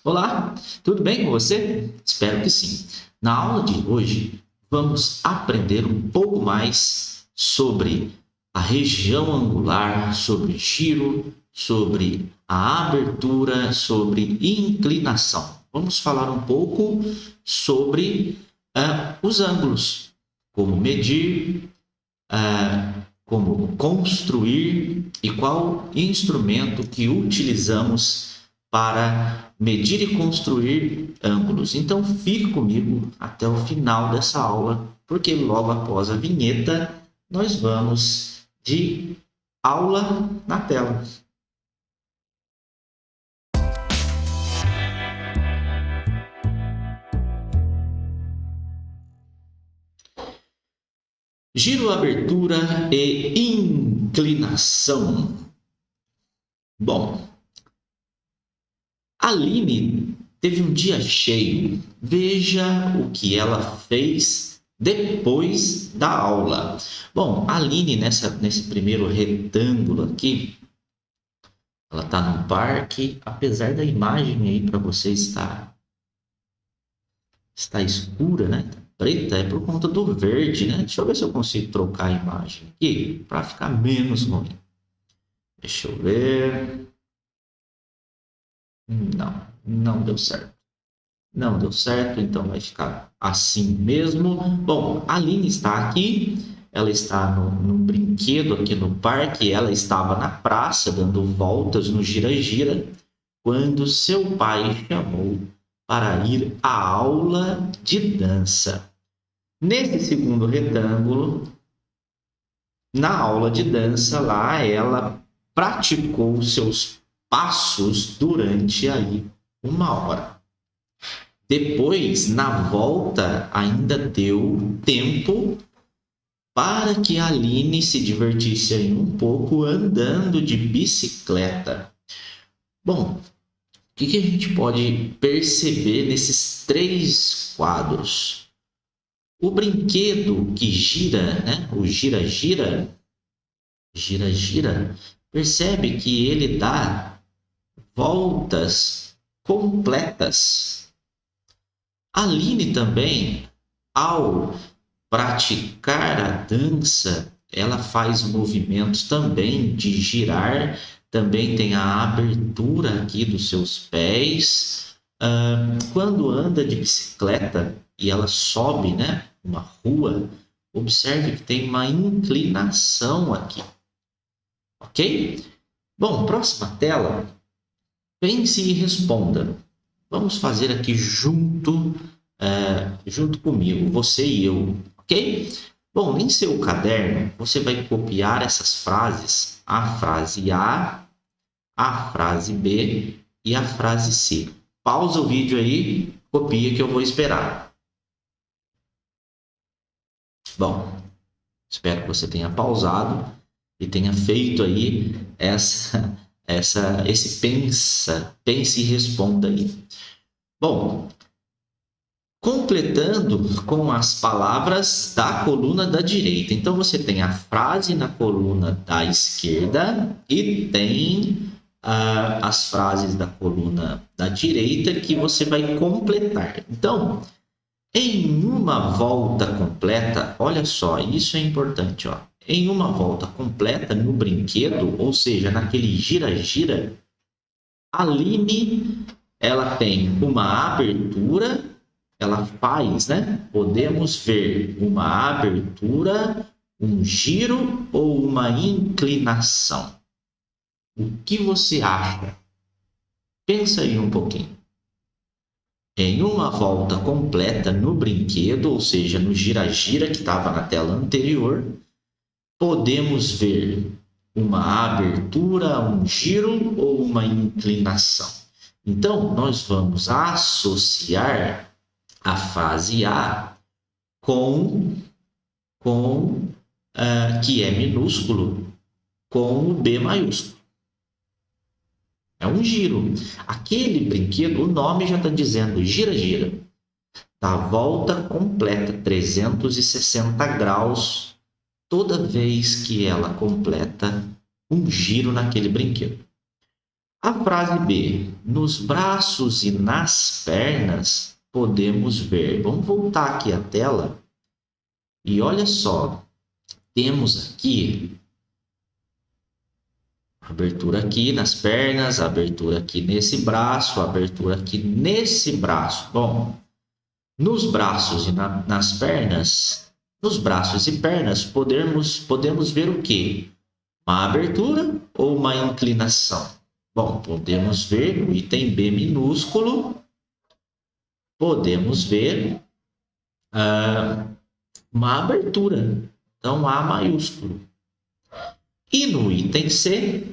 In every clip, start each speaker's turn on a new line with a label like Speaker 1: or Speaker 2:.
Speaker 1: Olá, tudo bem com você? Espero que sim. Na aula de hoje, vamos aprender um pouco mais sobre a região angular, sobre giro, sobre a abertura, sobre inclinação. Vamos falar um pouco sobre os ângulos, como medir, como construir e qual instrumento que utilizamos para medir e construir ângulos. Então, fique comigo até o final dessa aula, porque logo após a vinheta, nós vamos de aula na tela. Giro, abertura e inclinação. Bom, a Aline teve um dia cheio. Veja o que ela fez depois da aula. Bom, a Aline, nesse primeiro retângulo aqui, ela está num parque, apesar da imagem aí para você está escura, né? Preta é por conta do verde, né? Deixa eu ver se eu consigo trocar a imagem aqui para ficar menos ruim. Deixa eu ver. Não deu certo. Não deu certo, então vai ficar assim mesmo. Bom, a Aline está aqui, ela está no brinquedo aqui no parque, ela estava na praça dando voltas no gira-gira, quando seu pai chamou para ir à aula de dança. Nesse segundo retângulo, na aula de dança lá, ela praticou seus passos durante aí 1 hora. Depois, na volta, ainda deu tempo para que a Aline se divertisse aí um pouco andando de bicicleta. Bom, o que a gente pode perceber nesses 3 quadros? O brinquedo que gira, né? O gira-gira, percebe que ele dá voltas completas. A Aline também, ao praticar a dança, ela faz movimentos também de girar, também tem a abertura aqui dos seus pés. Quando anda de bicicleta e ela sobe, né, uma rua, observe que tem uma inclinação aqui, ok? Bom, próxima tela, pense e responda. Vamos fazer aqui junto comigo, você e eu, ok? Bom, em seu caderno, você vai copiar essas frases, a frase a frase B e a frase C. Pausa o vídeo aí, copia que eu vou esperar. Bom, espero que você tenha pausado e tenha feito aí esse pense e responda aí. Bom, completando com as palavras da coluna da direita. Então, você tem a frase na coluna da esquerda e tem as frases da coluna da direita que você vai completar. Então, em uma volta completa, olha só, isso é importante, ó. Em uma volta completa no brinquedo, ou seja, naquele gira-gira, a Aline, ela tem uma abertura, ela faz, né? Podemos ver uma abertura, um giro ou uma inclinação. O que você acha? Pensa aí um pouquinho. Em uma volta completa no brinquedo, ou seja, no gira-gira que estava na tela anterior, podemos ver uma abertura, um giro ou uma inclinação. Então, nós vamos associar a frase A que é minúsculo, com o B maiúsculo. É um giro. Aquele brinquedo, o nome já está dizendo gira-gira. Dá volta completa, 360 graus, toda vez que ela completa um giro naquele brinquedo. A frase B, nos braços e nas pernas podemos ver. Vamos voltar aqui à tela e olha só, temos aqui abertura aqui nas pernas, abertura aqui nesse braço, abertura aqui nesse braço. Bom, nos braços e nas pernas, nos braços e pernas, podemos ver o quê? Uma abertura ou uma inclinação? Bom, podemos ver no item B minúsculo, podemos ver uma abertura, então A maiúsculo. E no item C,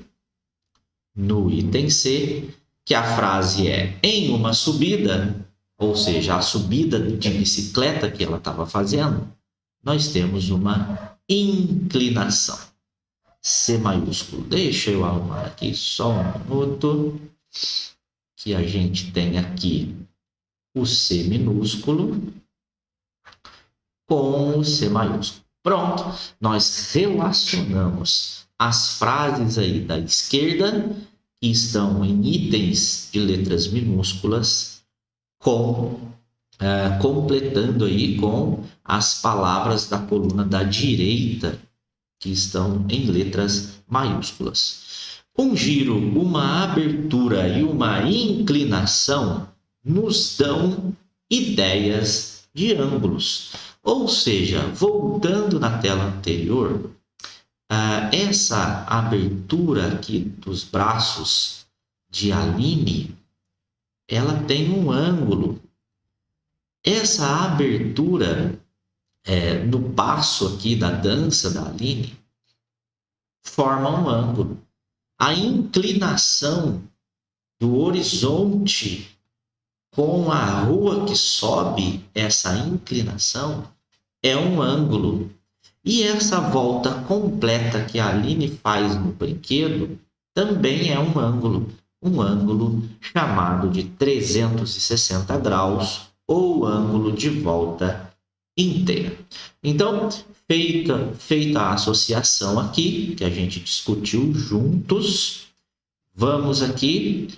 Speaker 1: que a frase é em uma subida, ou seja, a subida de bicicleta que ela estava fazendo, nós temos uma inclinação. C maiúsculo. Deixa eu arrumar aqui só um minuto, que a gente tem aqui o C minúsculo com o C maiúsculo. Pronto, nós relacionamos as frases aí da esquerda, que estão em itens de letras minúsculas, completando aí com as palavras da coluna da direita, que estão em letras maiúsculas. Um giro, uma abertura e uma inclinação nos dão ideias de ângulos. Ou seja, voltando na tela anterior, essa abertura aqui dos braços de Aline, ela tem um ângulo. Essa abertura no passo aqui da dança da Aline forma um ângulo. A inclinação do horizonte com a rua que sobe, essa inclinação é um ângulo. E essa volta completa que a Aline faz no brinquedo também é um ângulo chamado de 360 graus ou ângulo de volta inteira. Então, feita a associação aqui, que a gente discutiu juntos, vamos aqui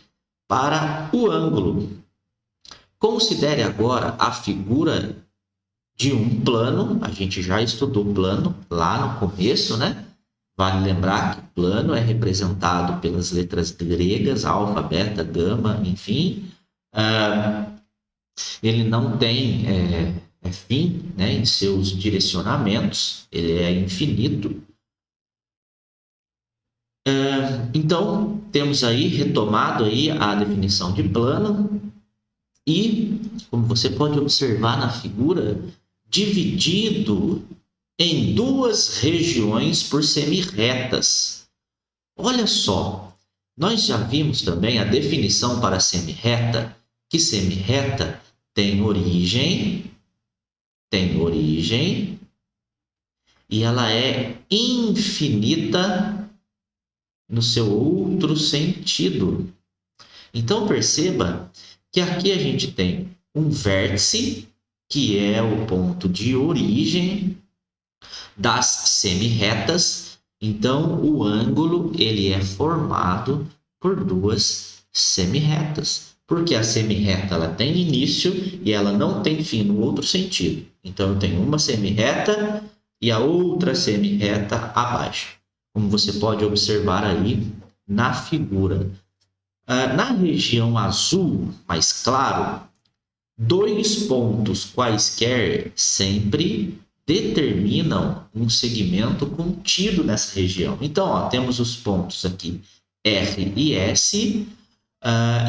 Speaker 1: para o ângulo. Considere agora a figura de um plano. A gente já estudou plano lá no começo, né? Vale lembrar que plano é representado pelas letras gregas, alfa, beta, gama, enfim. Ele não tem fim, né, em seus direcionamentos, ele é infinito. Então, temos aí retomado aí a definição de plano e, como você pode observar na figura, dividido em duas regiões por semirretas. Olha só, nós já vimos também a definição para semirreta, que semirreta tem origem e ela é infinita no seu outro sentido. Então perceba que aqui a gente tem um vértice, que é o ponto de origem das semirretas. Então o ângulo ele é formado por duas semirretas, porque a semirreta ela tem início e ela não tem fim no outro sentido. Então eu tenho uma semirreta e a outra semirreta abaixo, como você pode observar aí na figura. Na região azul mais claro, dois pontos quaisquer sempre determinam um segmento contido nessa região. Então, temos os pontos aqui R e S,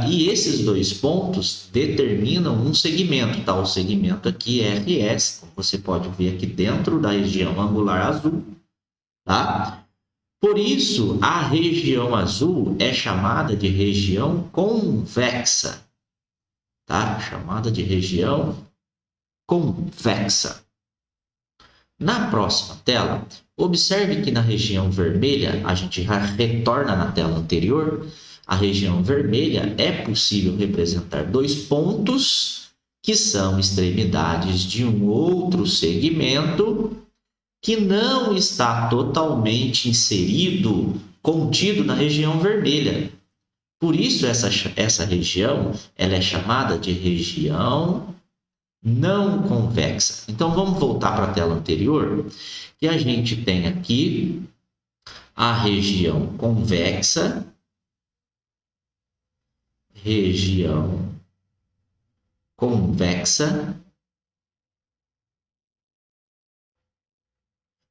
Speaker 1: e esses dois pontos determinam um segmento. Tá? O segmento aqui RS, como você pode ver aqui dentro da região angular azul. Tá? Por isso, a região azul é chamada de região convexa. Tá? Chamada de região convexa. Na próxima tela, observe que na região vermelha, a gente já retorna na tela anterior, a região vermelha é possível representar dois pontos que são extremidades de um outro segmento que não está totalmente contido na região vermelha. Por isso, essa região ela é chamada de região não convexa. Então, vamos voltar para a tela anterior, que a gente tem aqui a região convexa,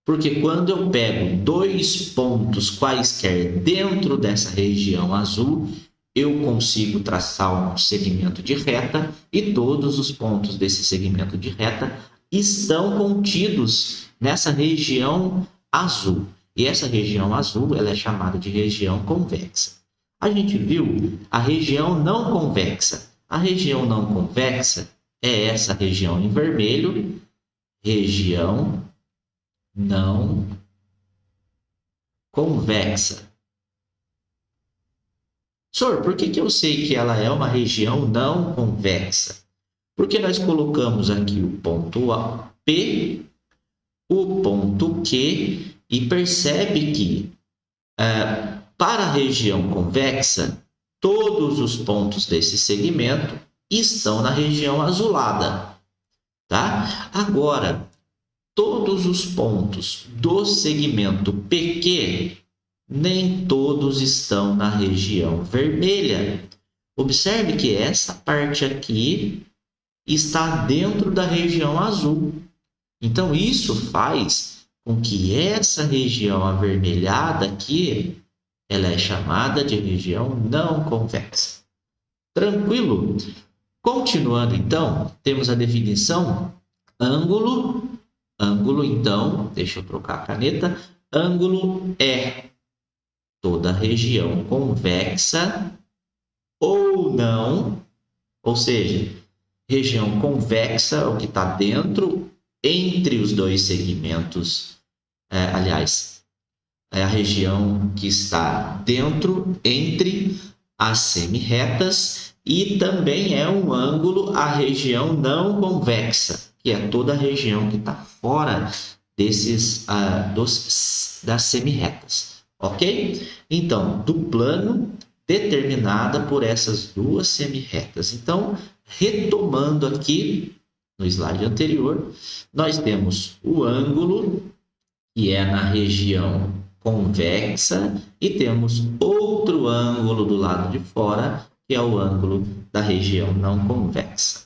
Speaker 1: porque quando eu pego dois pontos quaisquer dentro dessa região azul, eu consigo traçar um segmento de reta e todos os pontos desse segmento de reta estão contidos nessa região azul. E essa região azul ela é chamada de região convexa. A gente viu a região não convexa. A região não convexa é essa região em vermelho, região não convexa. Senhor, por que eu sei que ela é uma região não convexa? Porque nós colocamos aqui o ponto P, o ponto Q, e percebe que para a região convexa, todos os pontos desse segmento estão na região azulada. Tá? Agora, todos os pontos do segmento PQ, nem todos estão na região vermelha. Observe que essa parte aqui está dentro da região azul. Então, isso faz com que essa região avermelhada aqui, ela é chamada de região não convexa. Tranquilo? Continuando, então, temos a definição ângulo. Ângulo, então, deixa eu trocar a caneta. Ângulo é toda região convexa ou não, ou seja, região convexa é o que está dentro, entre os dois segmentos, aliás, é a região que está dentro, entre as semirretas, e também é um ângulo a região não convexa, que é toda a região que está fora das semirretas, ok? Então, do plano determinada por essas duas semirretas. Então, retomando aqui no slide anterior, nós temos o ângulo, que é na região convexa, e temos outro ângulo do lado de fora, que é o ângulo da região não convexa.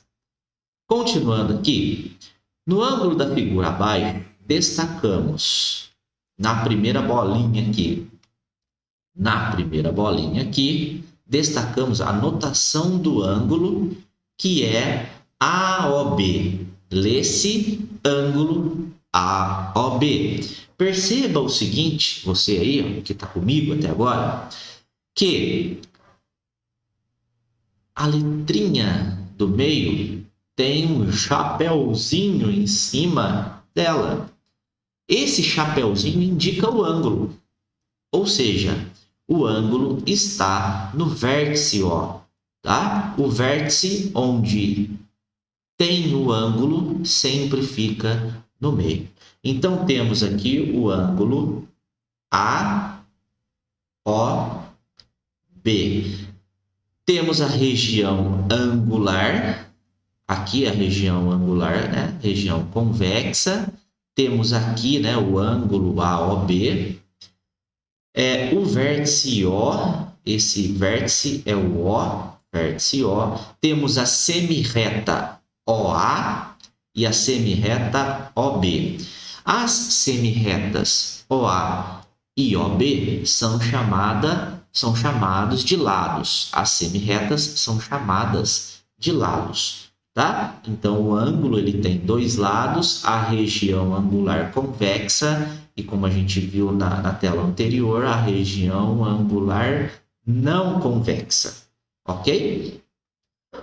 Speaker 1: Continuando aqui, no ângulo da figura abaixo, destacamos na primeira bolinha aqui, destacamos a notação do ângulo, que é AOB. Lê-se ângulo AOB. Perceba o seguinte, você aí que está comigo até agora, que a letrinha do meio tem um chapéuzinho em cima dela. Esse chapéuzinho indica o ângulo, ou seja, o ângulo está no vértice O, tá? O vértice onde tem o ângulo sempre fica no meio. Então, temos aqui o ângulo AOB. Temos a região angular, aqui a região angular, né? Região convexa. Temos aqui, né, o ângulo AOB. O vértice O, esse vértice é o O, vértice O. Temos a semirreta OA e a semirreta OB. As semirretas OA e OB são chamados de lados. As semirretas são chamadas de lados, tá? Então, o ângulo ele tem dois lados, a região angular convexa e, como a gente viu na tela anterior, a região angular não convexa, ok?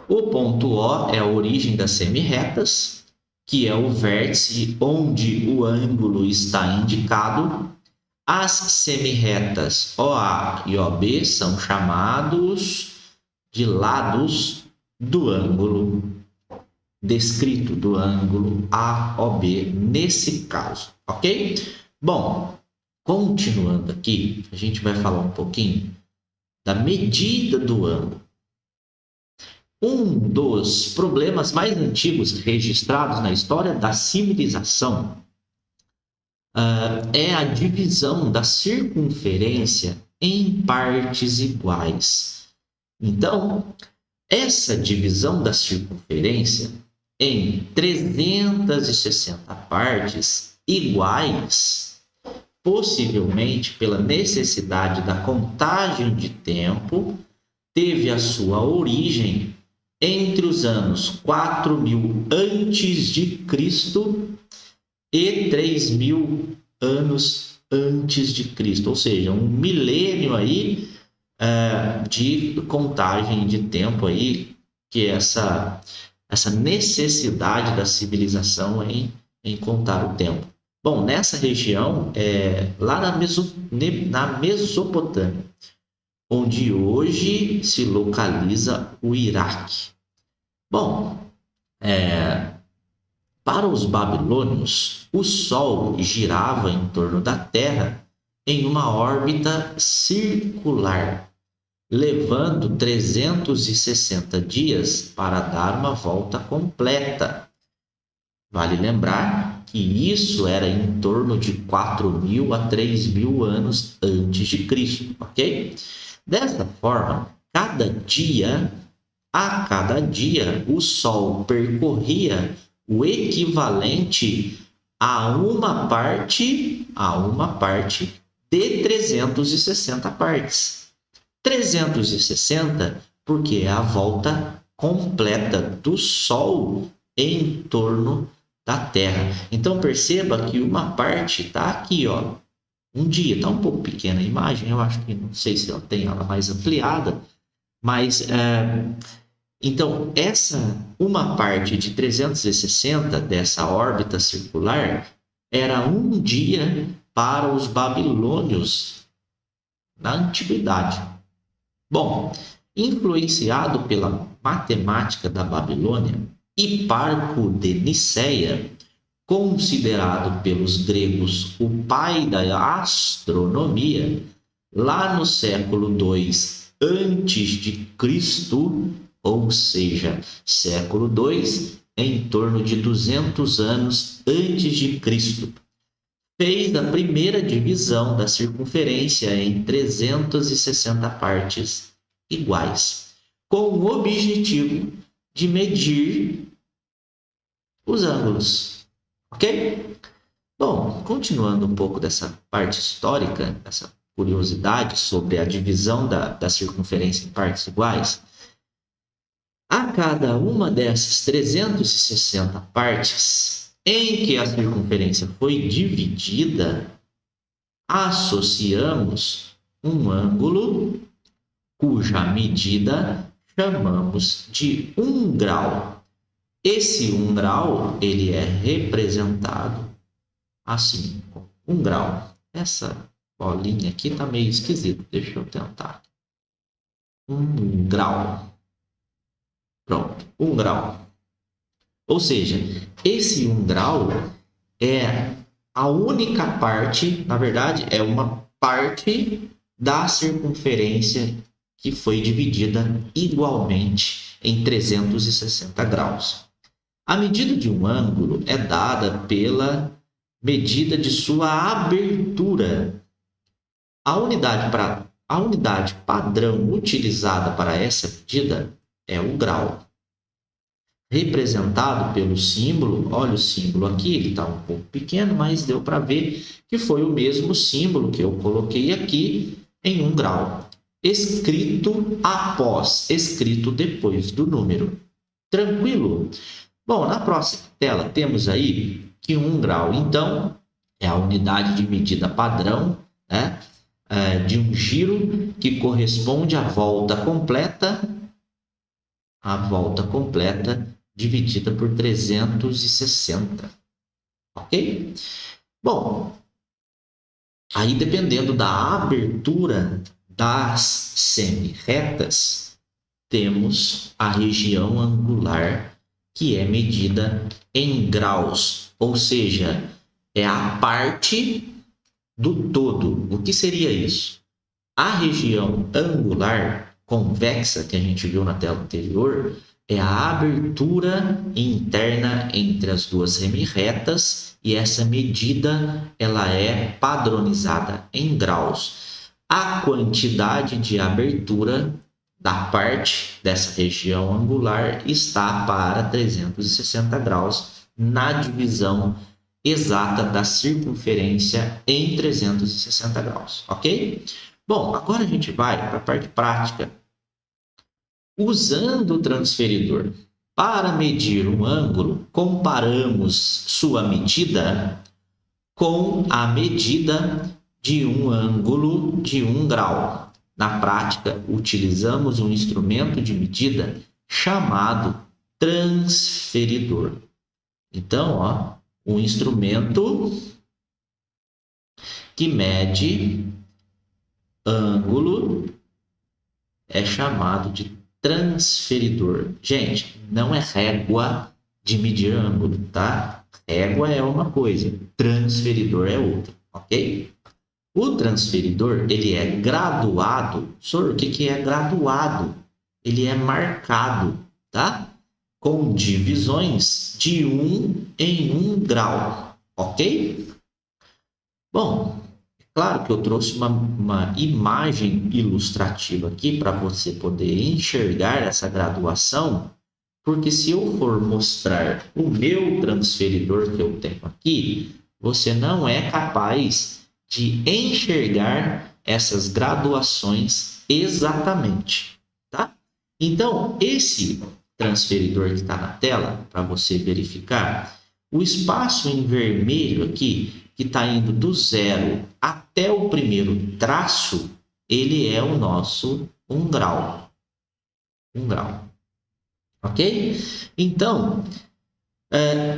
Speaker 1: O ponto O é a origem das semirretas, que é o vértice onde o ângulo está indicado. As semirretas OA e OB são chamados de lados do ângulo descrito, do ângulo AOB nesse caso, ok? Bom, continuando aqui, a gente vai falar um pouquinho da medida do ângulo. Um dos problemas mais antigos registrados na história da civilização é a divisão da circunferência em partes iguais. Então, essa divisão da circunferência em 360 partes iguais, possivelmente pela necessidade da contagem de tempo, teve a sua origem entre os anos 4000 antes de Cristo e 3000 anos antes de Cristo, ou seja, um milênio aí de contagem de tempo aí, que é essa necessidade da civilização em contar o tempo. Bom, nessa região, lá na Mesopotâmia, onde hoje se localiza o Iraque. Bom, para os babilônios, o Sol girava em torno da Terra em uma órbita circular, levando 360 dias para dar uma volta completa. Vale lembrar que isso era em torno de 4.000 a 3.000 anos antes de Cristo, ok? Dessa forma, a cada dia, o Sol percorria o equivalente a uma parte de 360 partes. 360 porque é a volta completa do Sol em torno da Terra. Então perceba que uma parte está aqui, ó. Um dia está um pouco pequena a imagem, eu acho que não sei se eu tenho ela mais ampliada, mas então essa uma parte de 360 dessa órbita circular era um dia para os babilônios na antiguidade. Bom, influenciado pela matemática da Babilônia, Hiparco de Niceia, considerado pelos gregos o pai da astronomia, lá no século II antes de Cristo, ou seja, século II, em torno de 200 anos antes de Cristo, fez a primeira divisão da circunferência em 360 partes iguais, com o objetivo de medir os ângulos. Ok? Bom, continuando um pouco dessa parte histórica, essa curiosidade sobre a divisão da circunferência em partes iguais, a cada uma dessas 360 partes em que a circunferência foi dividida, associamos um ângulo cuja medida chamamos de 1 grau. Esse 1 grau ele é representado assim, com 1 grau. Essa bolinha aqui está meio esquisita, deixa eu tentar. 1 grau. Pronto, 1 grau. Ou seja, esse 1 grau é a única parte, na verdade, é uma parte da circunferência que foi dividida igualmente em 360 graus. A medida de um ângulo é dada pela medida de sua abertura. A unidade padrão utilizada para essa medida é o grau, representado pelo símbolo. Olha o símbolo aqui, ele está um pouco pequeno, mas deu para ver que foi o mesmo símbolo que eu coloquei aqui em 1 grau, escrito depois do número. Tranquilo? Bom, na próxima tela temos aí que 1 grau, então, é a unidade de medida padrão, né, de um giro que corresponde à volta completa dividida por 360, ok? Bom, aí dependendo da abertura das semi-retas, temos a região angular, que é medida em graus, ou seja, é a parte do todo. O que seria isso? A região angular convexa que a gente viu na tela anterior é a abertura interna entre as duas semi-retas e essa medida ela é padronizada em graus. A quantidade de abertura da parte dessa região angular está para 360 graus na divisão exata da circunferência em 360 graus, ok? Bom, agora a gente vai para a parte prática. Usando o transferidor para medir um ângulo, comparamos sua medida com a medida de um ângulo de 1 grau. Na prática, utilizamos um instrumento de medida chamado transferidor. Então, um instrumento que mede ângulo é chamado de transferidor. Gente, não é régua de medir ângulo, tá? Régua é uma coisa, transferidor é outra, ok? O transferidor, ele é graduado. Senhor, o que é graduado? Ele é marcado, tá? Com divisões de 1 em 1 grau, ok? Bom, é claro que eu trouxe uma imagem ilustrativa aqui para você poder enxergar essa graduação, porque se eu for mostrar o meu transferidor que eu tenho aqui, você não é capaz de enxergar essas graduações exatamente, tá? Então, esse transferidor que está na tela, para você verificar, o espaço em vermelho aqui, que está indo do 0 até o primeiro traço, ele é o nosso 1 grau. 1 grau. Ok? Então,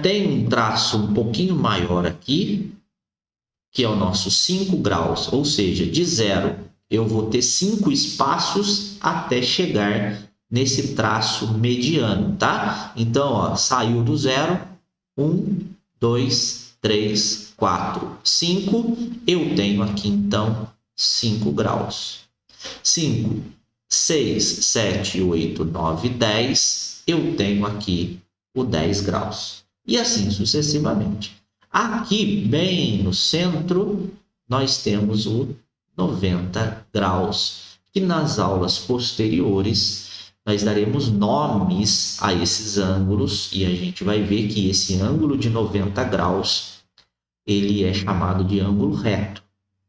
Speaker 1: tem um traço um pouquinho maior aqui, que é o nosso 5 graus, ou seja, de 0 eu vou ter 5 espaços até chegar nesse traço mediano, tá? Então, saiu do 0, 1, 2, 3, 4, 5, eu tenho aqui então 5 graus. 5, 6, 7, 8, 9, 10, eu tenho aqui o 10 graus. E assim sucessivamente. Aqui, bem no centro, nós temos o 90 graus, que nas aulas posteriores nós daremos nomes a esses ângulos e a gente vai ver que esse ângulo de 90 graus, ele é chamado de ângulo reto,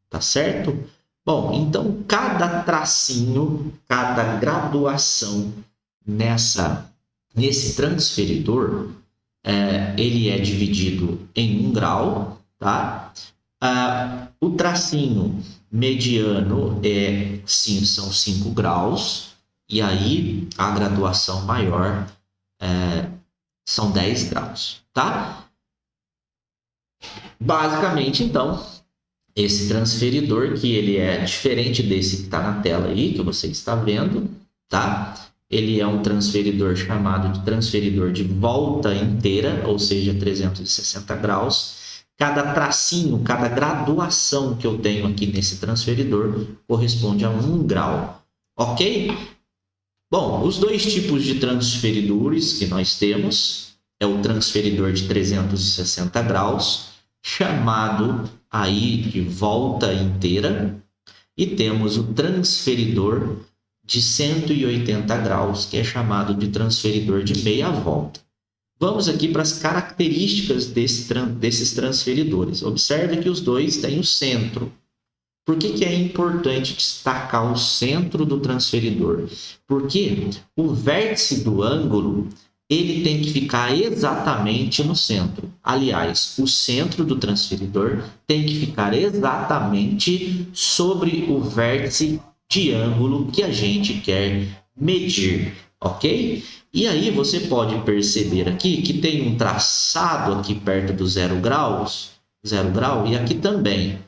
Speaker 1: tá certo? Bom, então cada tracinho, cada graduação nesse transferidor, ele é dividido em 1 grau, tá? O tracinho mediano são 5 graus, e aí a graduação maior são 10 graus, tá? Basicamente, então, esse transferidor, que ele é diferente desse que está na tela aí, que você está vendo, tá? Ele é um transferidor chamado de transferidor de volta inteira, ou seja, 360 graus. Cada tracinho, cada graduação que eu tenho aqui nesse transferidor corresponde a 1 grau, ok? Bom, os dois tipos de transferidores que nós temos é o transferidor de 360 graus, chamado aí de volta inteira, e temos o transferidor de 180 graus, que é chamado de transferidor de meia volta. Vamos aqui para as características desses transferidores. Observe que os dois têm o centro. Por que é importante destacar o centro do transferidor? Porque o vértice do ângulo, ele tem que ficar exatamente no centro. Aliás, o centro do transferidor tem que ficar exatamente sobre o vértice de ângulo que a gente quer medir, ok? E aí você pode perceber aqui que tem um traçado aqui perto do 0 grau, e aqui também.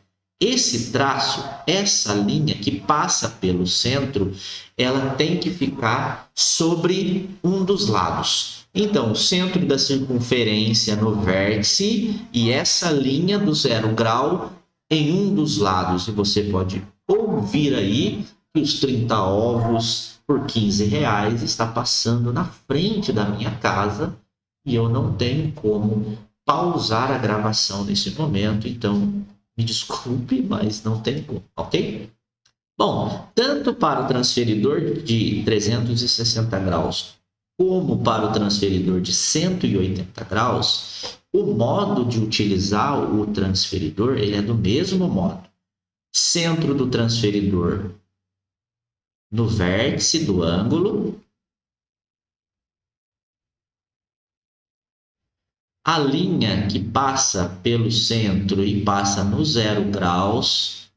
Speaker 1: Esse traço, essa linha que passa pelo centro, ela tem que ficar sobre um dos lados. Então, o centro da circunferência no vértice e essa linha do 0 grau em um dos lados. E você pode ouvir aí que os 30 ovos por R$ 15 está passando na frente da minha casa e eu não tenho como pausar a gravação nesse momento, então me desculpe, mas não tem como, ok? Bom, tanto para o transferidor de 360 graus como para o transferidor de 180 graus, o modo de utilizar o transferidor ele é do mesmo modo. Centro do transferidor no vértice do ângulo, a linha que passa pelo centro e passa no 0 graus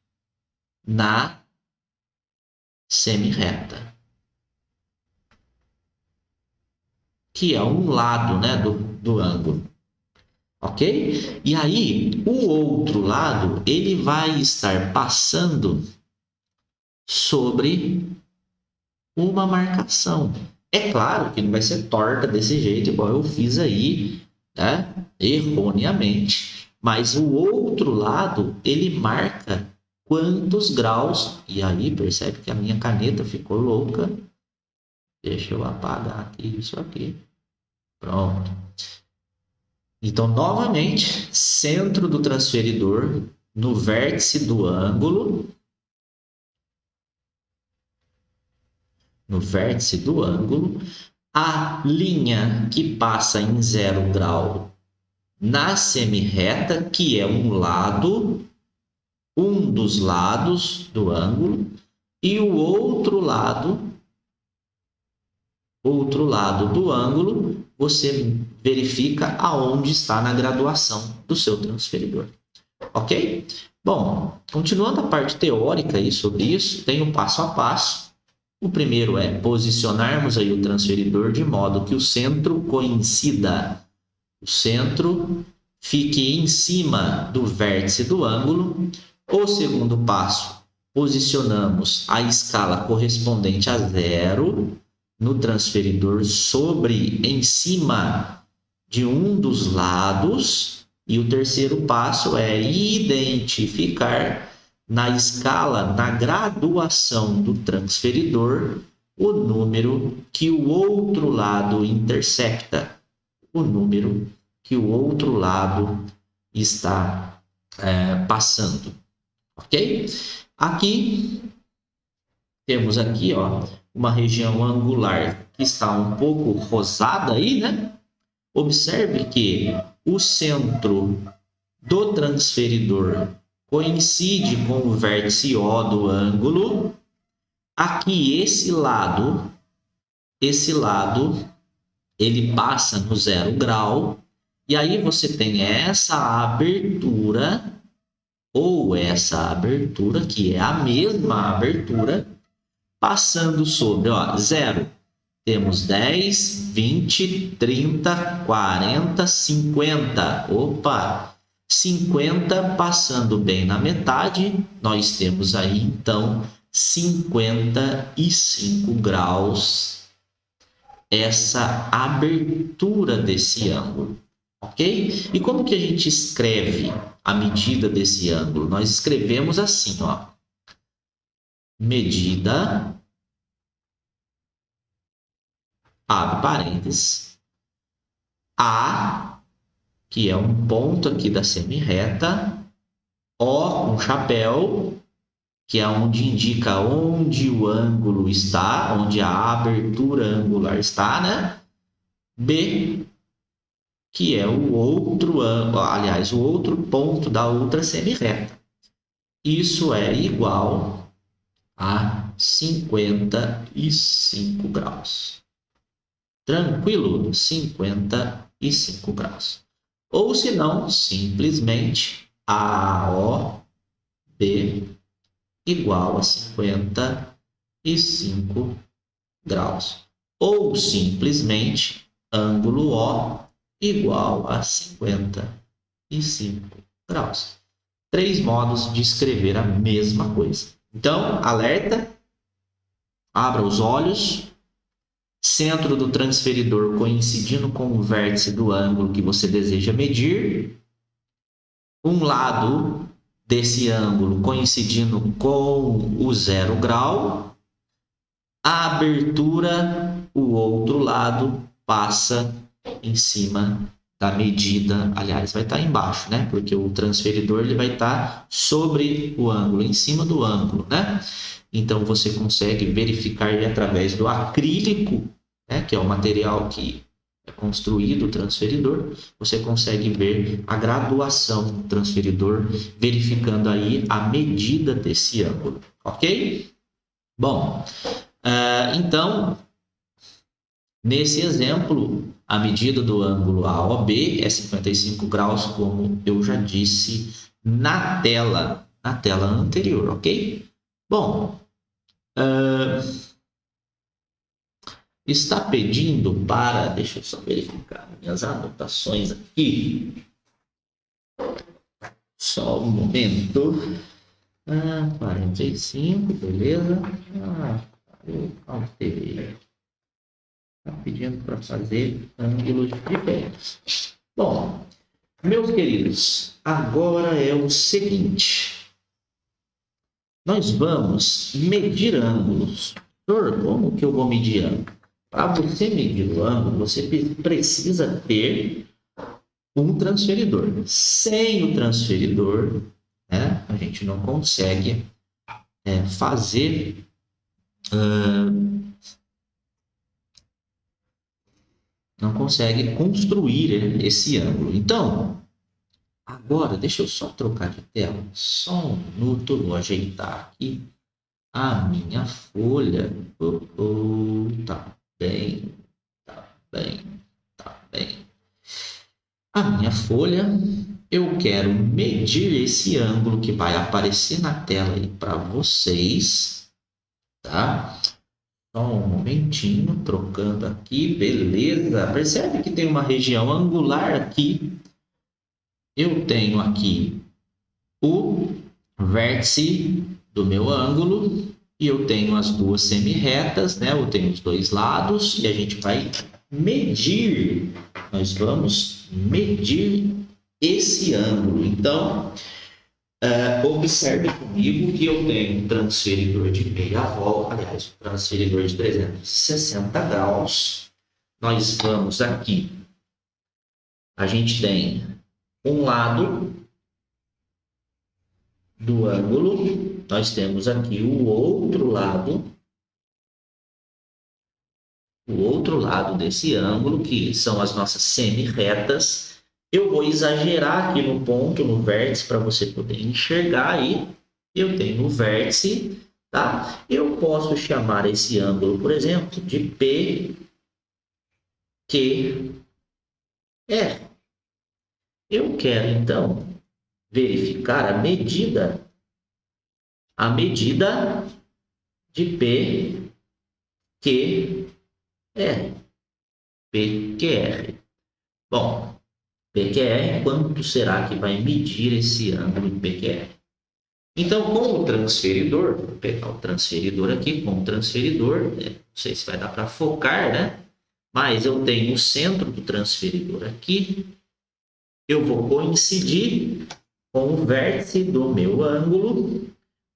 Speaker 1: na semirreta, que é um lado, né, do ângulo, ok? E aí, o outro lado, ele vai estar passando sobre uma marcação. É claro que não vai ser torta desse jeito, igual eu fiz aí, né, erroneamente, mas o outro lado, ele marca quantos graus, e aí percebe que a minha caneta ficou louca. Deixa eu apagar aqui isso aqui. Pronto. Então, novamente, centro do transferidor no vértice do ângulo. No vértice do ângulo. A linha que passa em 0 grau na semirreta, que é um lado, um dos lados do ângulo, e o outro lado do ângulo, você verifica aonde está na graduação do seu transferidor. Ok? Bom, continuando a parte teórica aí sobre isso, tem o passo a passo. O primeiro é posicionarmos aí o transferidor de modo que o centro coincida. O centro fique em cima do vértice do ângulo. O segundo passo, posicionamos a escala correspondente a 0 no transferidor em cima de um dos lados. E o terceiro passo é identificar na escala, na graduação do transferidor, o número que o outro lado intersecta, o número que o outro lado está passando, ok? Aqui, temos aqui, ó, uma região angular que está um pouco rosada aí, né? Observe que o centro do transferidor coincide com o vértice O do ângulo. Aqui, esse lado, ele passa no 0 grau. E aí você tem essa abertura, ou essa abertura, que é a mesma abertura, passando sobre, ó, 0. Temos 10, 20, 30, 40, 50. Opa! 50 passando bem na metade, nós temos aí, então, 55 graus, essa abertura desse ângulo, ok? E como que a gente escreve a medida desse ângulo? Nós escrevemos assim, ó, medida, abre parênteses, A, que é um ponto aqui da semirreta, O, um chapéu, que é onde indica onde o ângulo está, onde a abertura angular está, né? B, que é o outro ângulo, aliás, o outro ponto da outra semirreta. Isso é igual a 55 graus. Tranquilo? 55 graus. Ou se não, simplesmente AOB igual a 55 graus. Ou simplesmente ângulo O igual a 55 graus. 3 modos de escrever a mesma coisa. Então, alerta, abra os olhos, centro do transferidor coincidindo com o vértice do ângulo que você deseja medir, um lado desse ângulo coincidindo com o 0 grau, a abertura, o outro lado, passa em cima da medida, aliás, vai estar embaixo, né? Porque o transferidor ele vai estar sobre o ângulo, em cima do ângulo, né? Então, você consegue verificar através do acrílico, né? Que é o material que é construído o transferidor, você consegue ver a graduação do transferidor, verificando aí a medida desse ângulo, ok? Bom, então, nesse exemplo, a medida do ângulo AOB é 55 graus, como eu já disse na tela anterior, ok? Bom, está pedindo para... Deixa eu só verificar minhas anotações aqui. Só um momento. 45, beleza. Eu alterei. Está pedindo para fazer ângulos diferentes. Bom, meus queridos, agora é o seguinte. Nós vamos medir ângulos. Como que eu vou medir ângulo? Para você medir o ângulo, você precisa ter um transferidor. Sem o transferidor, né, a gente não consegue fazer... não consegue construir esse ângulo. Então, agora, deixa eu só trocar de tela. Só um minuto, vou ajeitar aqui a minha folha. Tá bem. A minha folha, eu quero medir esse ângulo que vai aparecer na tela aí para vocês, tá? Só um momentinho, trocando aqui, beleza. Percebe que tem uma região angular aqui. Eu tenho aqui o vértice do meu ângulo e eu tenho as duas semi-retas, né? Eu tenho os dois lados e a gente vai medir. Nós vamos medir esse ângulo. Então, observe comigo que eu tenho um transferidor de meia volta, aliás, um transferidor de 360 graus. Nós vamos aqui, a gente tem um lado do ângulo, nós temos aqui o outro lado desse ângulo, que são as nossas semi-retas. Eu vou exagerar aqui no ponto, no vértice, para você poder enxergar aí. Eu tenho o vértice, tá? Eu posso chamar esse ângulo, por exemplo, de PQR. Eu quero, então, verificar a medida de PQR. Bom, PQR, quanto será que vai medir esse ângulo de PQR? Então, com o transferidor, vou pegar o transferidor aqui, com o transferidor, não sei se vai dar para focar, né? Mas eu tenho o centro do transferidor aqui, eu vou coincidir com o vértice do meu ângulo,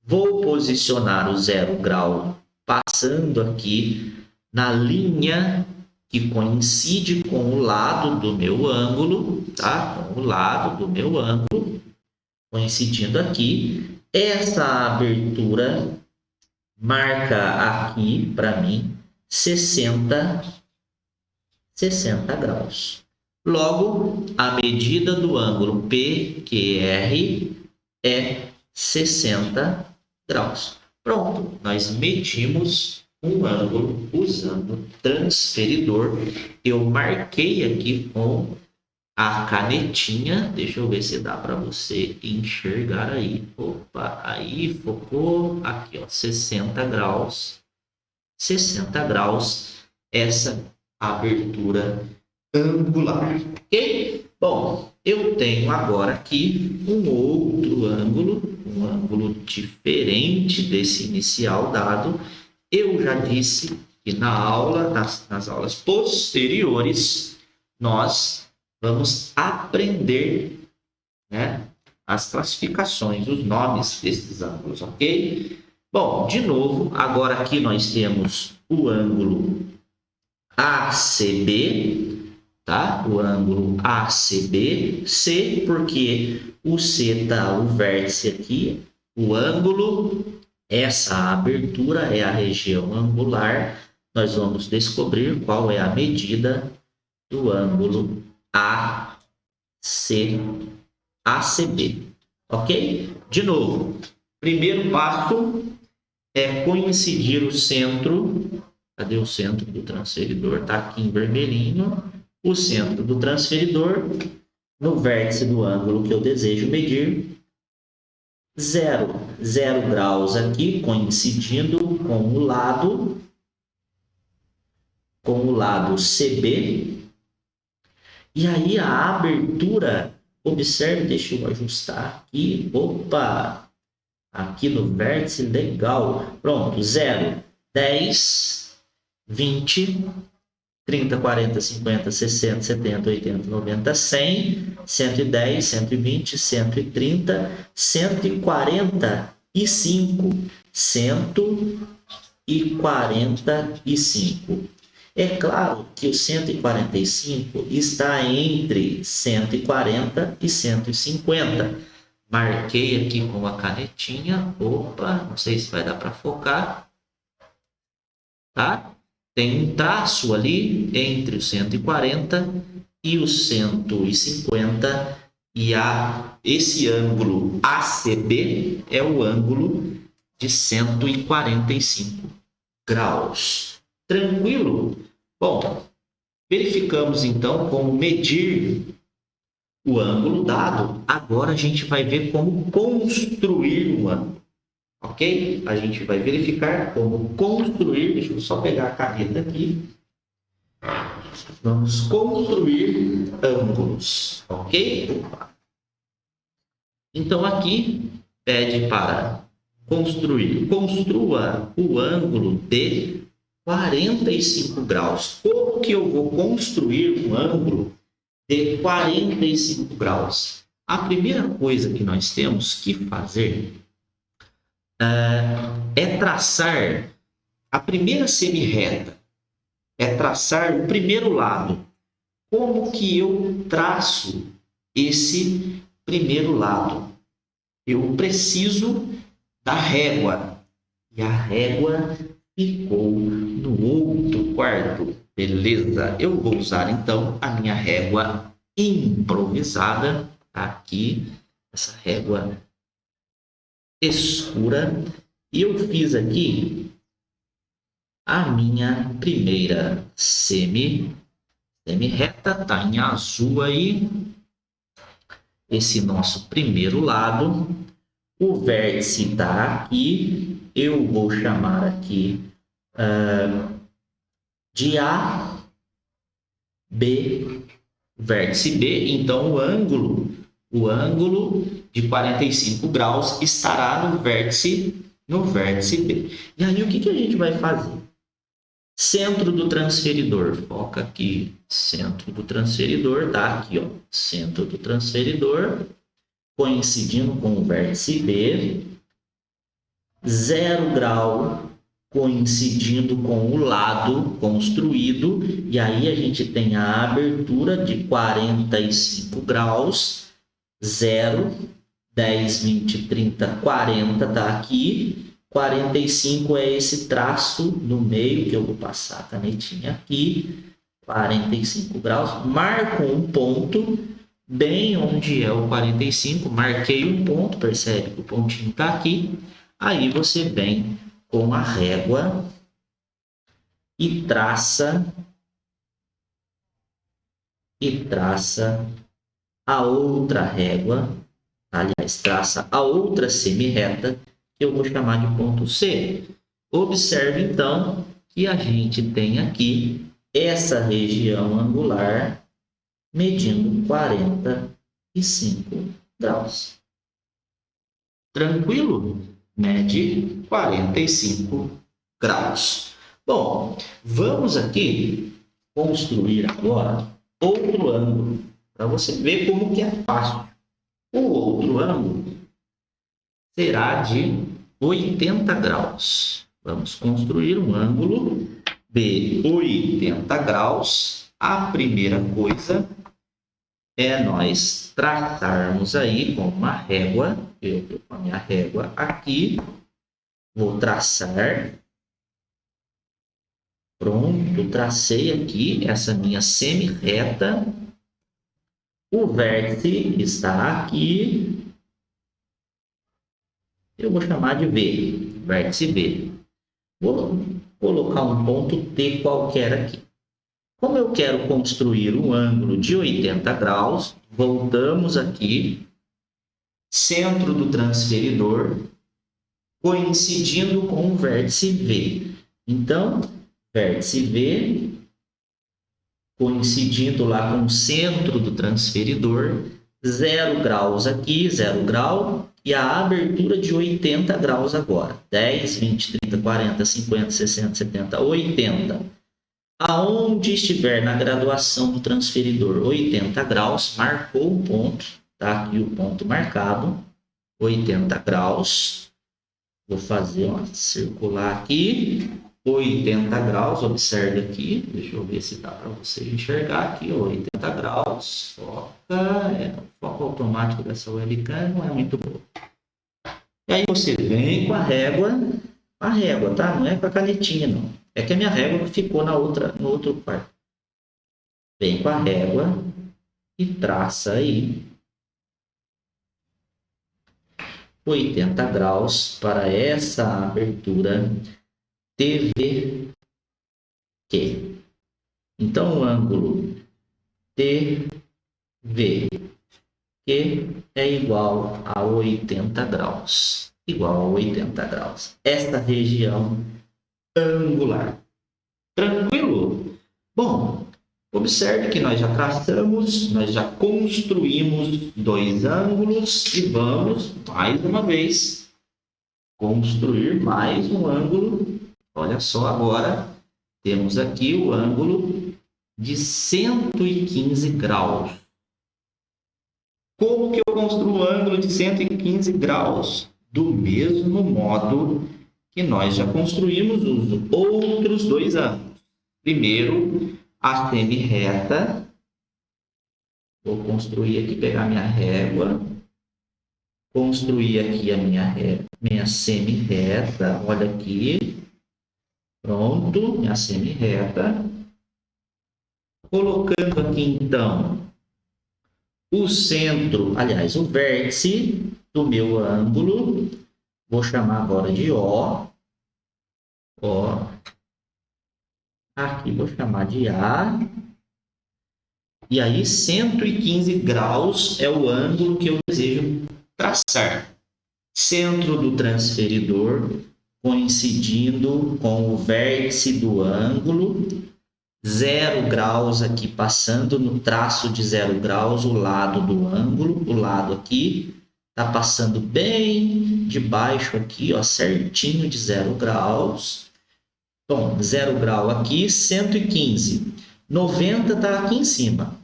Speaker 1: vou posicionar o 0 grau passando aqui na linha que coincide com o lado do meu ângulo, tá? Com o lado do meu ângulo, coincidindo aqui. Essa abertura marca aqui para mim 60 graus. Logo, a medida do ângulo PQR é 60 graus. Pronto, nós medimos um ângulo usando transferidor. Eu marquei aqui com a canetinha. Deixa eu ver se dá para você enxergar aí. Opa, aí focou. Aqui, ó, 60 graus. 60 graus, essa abertura angular, ok? Bom, eu tenho agora aqui um outro ângulo, um ângulo diferente desse inicial dado. Eu já disse que na aula, nas aulas posteriores, nós vamos aprender, né, as classificações, os nomes desses ângulos, ok? Bom, de novo, agora aqui nós temos o ângulo ACB, tá? O ângulo ACB, C, porque o C está o vértice aqui, o ângulo, essa abertura é a região angular. Nós vamos descobrir qual é a medida do ângulo ACB, ok? De novo, primeiro passo é coincidir o centro. Cadê o centro do transferidor? Está aqui em vermelhinho. O centro do transferidor no vértice do ângulo que eu desejo medir. 0 graus aqui, coincidindo com o lado CB. E aí a abertura, observe, deixa eu ajustar aqui. Opa! Aqui no vértice, legal. Pronto, 0, 10, 20, 30, 40, 50, 60, 70, 80, 90, 100, 110, 120, 130, 145, 145. É claro que o 145 está entre 140 e 150. Marquei aqui com a canetinha. Opa, não sei se vai dar para focar. Tá? Tem um traço ali entre o 140 e o 150. E esse ângulo ACB é o ângulo de 145 graus. Tranquilo? Bom, verificamos então como medir o ângulo dado. Agora a gente vai ver como construir um ângulo, ok? A gente vai verificar como construir. Deixa eu só pegar a caneta aqui. Vamos construir ângulos, ok? Então aqui pede para construir. Construa o ângulo de 45 graus. Como que eu vou construir um ângulo de 45 graus? A primeira coisa que nós temos que fazer é traçar a primeira semi-reta, é traçar o primeiro lado. Como que eu traço esse primeiro lado? Eu preciso da régua, e a régua ficou no outro quarto. Beleza? Eu vou usar então a minha régua improvisada, aqui, essa régua escura, e eu fiz aqui a minha primeira semi-reta, tá em azul aí, esse nosso primeiro lado. O vértice está aqui, eu vou chamar aqui de A, B, vértice B. Então o ângulo de 45 graus estará no vértice B. E aí o que a gente vai fazer? Centro do transferidor, foca aqui, centro do transferidor, tá aqui, ó, centro do transferidor, coincidindo com o vértice B, 0 grau coincidindo com o lado construído, e aí a gente tem a abertura de 45 graus, 0, 10, 20, 30, 40, tá aqui. 45 é esse traço no meio, que eu vou passar a canetinha aqui, 45 graus, marco um ponto, bem onde é o 45, marquei um ponto, percebe que o pontinho está aqui, aí você vem com a régua e traça a outra régua, aliás, traça a outra semi-reta, que eu vou chamar de ponto C. Observe, então, que a gente tem aqui essa região angular medindo 45 graus. Tranquilo? Mede 45 graus. Bom, vamos aqui construir agora outro ângulo, para você ver como que é fácil. O outro ângulo será de 80 graus. Vamos construir um ângulo de 80 graus. A primeira coisa é nós traçarmos aí com uma régua. Eu estou com a minha régua aqui. Vou traçar. Pronto, tracei aqui essa minha semi-reta. O vértice está aqui. Eu vou chamar de V, vértice V. Vou colocar um ponto T qualquer aqui. Como eu quero construir um ângulo de 80 graus, voltamos aqui, centro do transferidor, coincidindo com o vértice V. Então, vértice V, coincidindo lá com o centro do transferidor, 0 graus aqui, 0 grau, e a abertura de 80 graus agora. 10, 20, 30, 40, 50, 60, 70, 80. Aonde estiver na graduação do transferidor 80 graus, marcou um ponto, tá aqui o ponto marcado, 80 graus. Vou fazer uma circular aqui, 80 graus, observe aqui, deixa eu ver se dá para você enxergar aqui, 80 graus, foca, o foco automático dessa webcam não é muito bom. E aí você vem com a régua, tá? Não é com a canetinha, não. É que a minha régua ficou no outro quarto. Vem com a régua e traça aí 80 graus para essa abertura TVQ. Então, o ângulo TVQ é igual a 80 graus. Igual a 80 graus. Esta região angular. Tranquilo? Bom, observe que nós já traçamos, nós já construímos dois ângulos e vamos, mais uma vez, construir mais um ângulo. Olha só, agora temos aqui o ângulo de 115 graus. Como que eu construo o ângulo de 115 graus? Do mesmo modo que nós já construímos os outros dois ângulos. Primeiro, a semi-reta. Vou construir aqui, pegar minha régua. Construir aqui a minha semi-reta. Olha aqui. Pronto, minha semi-reta. Colocando aqui, então, o centro, aliás, o vértice do meu ângulo. Vou chamar agora de O. Aqui vou chamar de A. E aí 115 graus é o ângulo que eu desejo traçar. Centro do transferidor coincidindo com o vértice do ângulo. 0 graus aqui passando no traço de 0 graus o lado do ângulo. O lado aqui está passando bem de baixo aqui, ó, certinho de 0 graus. Bom, 0 grau aqui, 115. 90 está aqui em cima.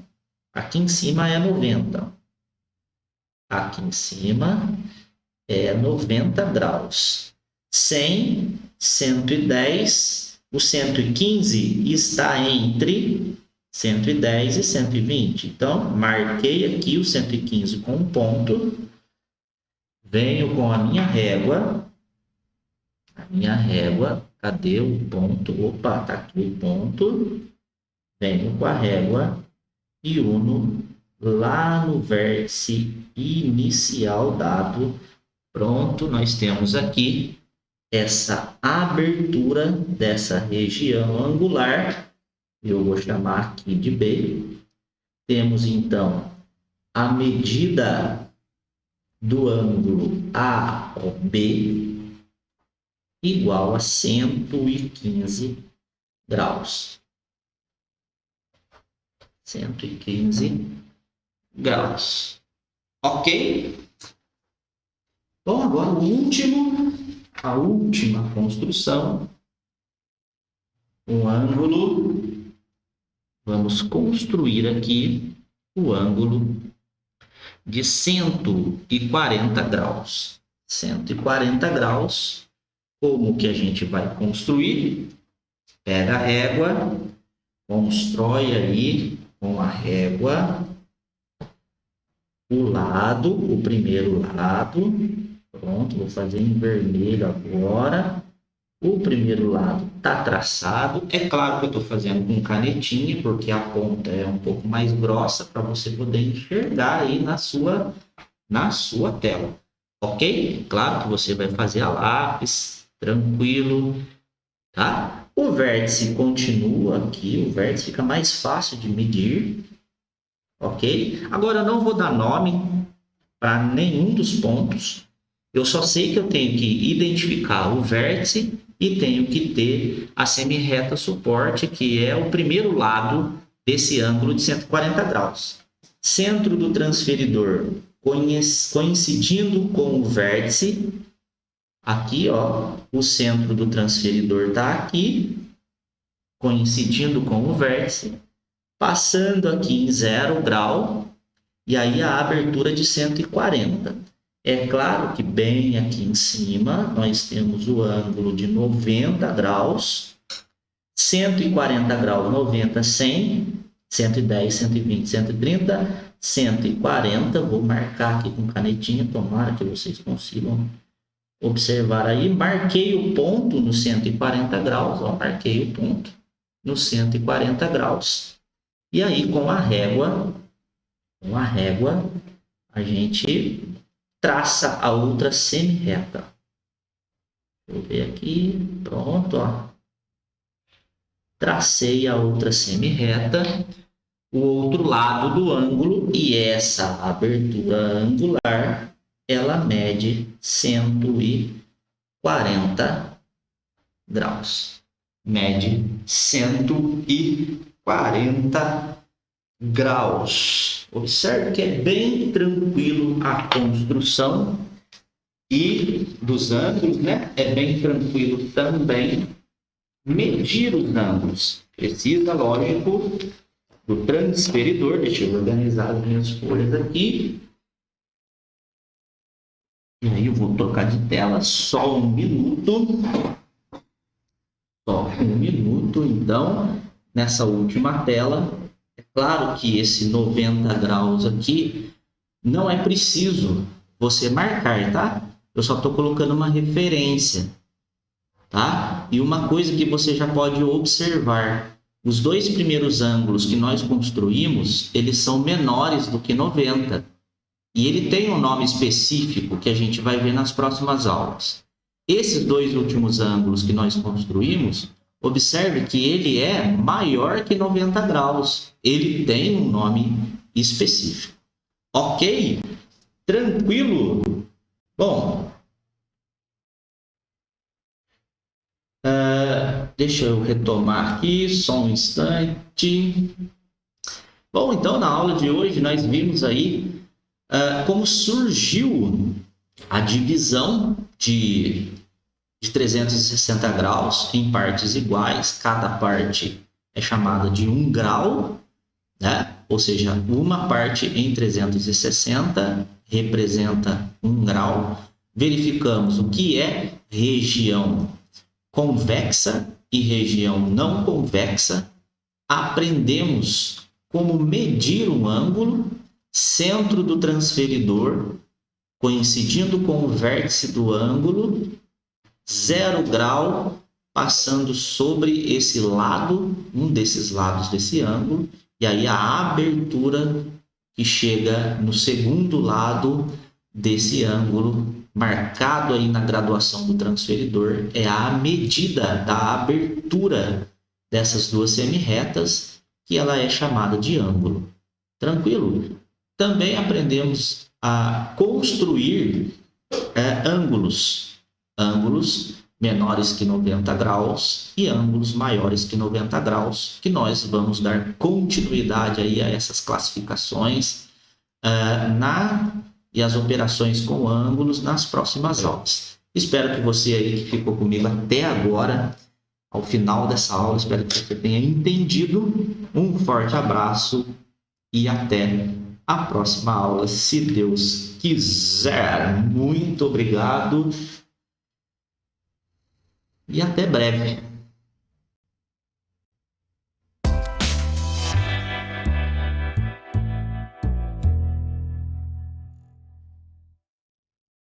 Speaker 1: Aqui em cima é 90. Aqui em cima é 90 graus. 100, 110. O 115 está entre 110 e 120. Então, marquei aqui o 115 com um ponto. Venho com a minha régua. Cadê o ponto? Opa, tá aqui o ponto. Venho com a régua e uno lá no vértice inicial dado. Pronto, nós temos aqui essa abertura dessa região angular. Eu vou chamar aqui de B. Temos, então, a medida do ângulo AOB igual a 115 graus. 115 graus. Ok? Bom, agora a última construção. Um ângulo. Vamos construir aqui o ângulo de 140 graus. 140 graus, como que a gente vai construir? Pega a régua, constrói aí com a régua o primeiro lado. Pronto, vou fazer em vermelho agora. O primeiro lado está traçado. É claro que eu estou fazendo com canetinha, porque a ponta é um pouco mais grossa para você poder enxergar aí na sua tela. Ok? Claro que você vai fazer a lápis, tranquilo, tá? O vértice continua aqui, o vértice fica mais fácil de medir, ok? Agora eu não vou dar nome para nenhum dos pontos, eu só sei que eu tenho que identificar o vértice e tenho que ter a semi-reta suporte, que é o primeiro lado desse ângulo de 140 graus. Centro do transferidor coincidindo com o vértice, aqui, ó, o centro do transferidor está aqui, coincidindo com o vértice, passando aqui em 0 grau, e aí a abertura de 140. É claro que bem aqui em cima nós temos o ângulo de 90 graus, 140 graus, 90, 100, 110, 120, 130, 140. Vou marcar aqui com canetinha, tomara que vocês consigam observar aí. Marquei o ponto no 140 graus, ó, marquei o ponto no 140 graus. E aí com a régua a gente traça a outra semi-reta. Deixa eu ver aqui, pronto, ó. Tracei a outra semi-reta, o outro lado do ângulo, e essa abertura angular, ela mede 140 graus. Mede 140 graus. Observe que é bem tranquilo a construção e dos ângulos, né? É bem tranquilo também medir os ângulos. Precisa, lógico, do transferidor. Deixa eu organizar as minhas folhas aqui. E aí eu vou trocar de tela só um minuto. Só um minuto, então, nessa última tela. É claro que esse 90 graus aqui não é preciso você marcar, tá? Eu só estou colocando uma referência, tá? E uma coisa que você já pode observar, os dois primeiros ângulos que nós construímos, eles são menores do que 90. E ele tem um nome específico que a gente vai ver nas próximas aulas. Esses dois últimos ângulos que nós construímos, observe que ele é maior que 90 graus. Ele tem um nome específico. Ok? Tranquilo? Bom, deixa eu retomar aqui só um instante. Bom, então na aula de hoje nós vimos aí como surgiu a divisão de 360 graus em partes iguais. Cada parte é chamada de 1 grau, né? Ou seja, uma parte em 360 representa 1 grau. Verificamos o que é região convexa e região não convexa. Aprendemos como medir um ângulo, centro do transferidor coincidindo com o vértice do ângulo, 0 grau passando sobre esse lado, um desses lados desse ângulo, e aí a abertura que chega no segundo lado desse ângulo, marcado aí na graduação do transferidor, é a medida da abertura dessas duas semi-retas, que ela é chamada de ângulo. Tranquilo? Também aprendemos a construir ângulos menores que 90 graus e ângulos maiores que 90 graus, que nós vamos dar continuidade aí a essas classificações e as operações com ângulos nas próximas aulas. Espero que você aí que ficou comigo até agora, ao final dessa aula, espero que você tenha entendido. Um forte abraço e até a próxima aula, se Deus quiser. Muito obrigado e até breve.